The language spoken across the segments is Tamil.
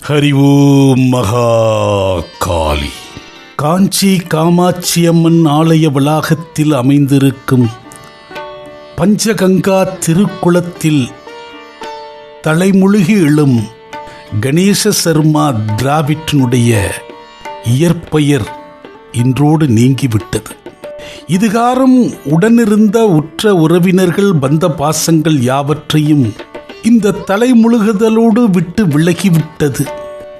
ஹரி ஓம் மகா காளி. காஞ்சி காமாட்சியம்மன் ஆலய வளாகத்தில் அமைந்திருக்கும் பஞ்சகங்கா திருக்குளத்தில் தலைமுழுகி எழும் கணேச சர்மா டிராவிட்டினுடைய இயற்பெயர் இன்றோடு நீங்கிவிட்டது. இதுகாரம் உடனிருந்த உற்ற உறவினர்கள் பந்த பாசங்கள் யாவற்றையும் இந்த தலைமுழுகுதலோடு விட்டு விலகிவிட்டது.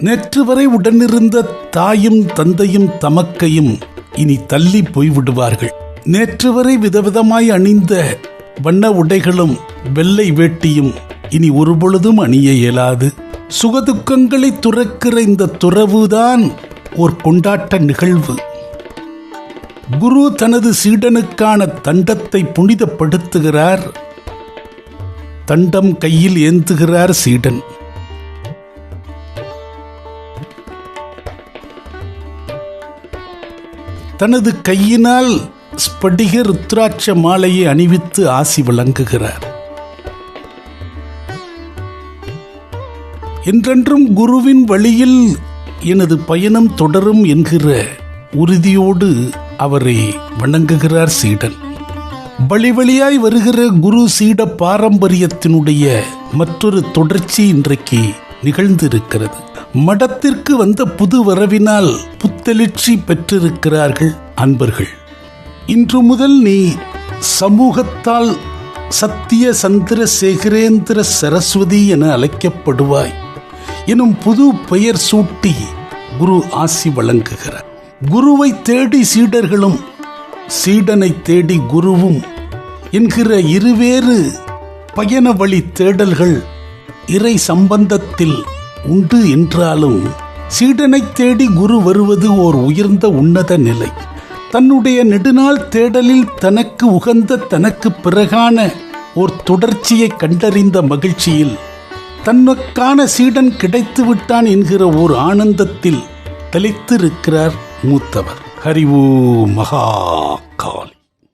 நேற்று வரை உடனிருந்த தாயும் தந்தையும் தமக்கையும் இனி தள்ளி போய்விடுவார்கள். நேற்று வரை விதவிதமாய் அணிந்த வண்ண உடைகளும் வெள்ளை வேட்டியும் இனி ஒருபொழுதும் அணிய இயலாது. சுகதுக்கங்களை துறக்கிற இந்த துறவுதான் ஒரு கொண்டாட்ட நிகழ்வு. குரு தனது சீடனுக்கான தண்டத்தை புனிதப்படுத்துகிறார். தண்டம் கையில் ஏந்துகிறார் சீடன். தனது கையினால் ஸ்படிக ருத்ராட்ச மாலையை அணிவித்து ஆசி வழங்குகிறார். என்றென்றும் குருவின் வழியில் எனது பயணம் தொடரும் என்கிற உறுதியோடு அவரை வணங்குகிறார் சீடன். வழிவழியாய் வருகிற குரு சீட பாரம்பரியத்தினுடைய மற்றொரு தொடர்ச்சி இன்றைக்கு நிகழ்ந்திருக்கிறது. மடத்திற்கு வந்த புது வரவினால் புத்தெழுச்சி பெற்றிருக்கிறார்கள் அன்பர்கள். இன்று முதல் நீ சமூகத்தால் சத்திய சந்திரசேகரேந்திர சரஸ்வதி என அழைக்கப்படுவாய் எனும் புது பெயர் சூட்டி குரு ஆசி வழங்குகிறார். குருவை தேடி சீடர்களும் சீடனை தேடி குருவும் என்கிற இருவேறு பயண வழி தேடல்கள் இறை சம்பந்தத்தில் உண்டு என்றாலும் சீடனை தேடி குரு வருவது ஓர் உயர்ந்த உன்னத நிலை. தன்னுடைய நெடுநாள் தேடலில் தனக்கு உகந்த தனக்கு பிறகான ஓர் தொடர்ச்சியை கண்டறிந்த மகிழ்ச்சியில் தனக்கான சீடன் கிடைத்து விட்டான் என்கிற ஓர் ஆனந்தத்தில் தெளித்திருக்கிறார் மூத்தவர். ஹரி ஓம் மகா காளி.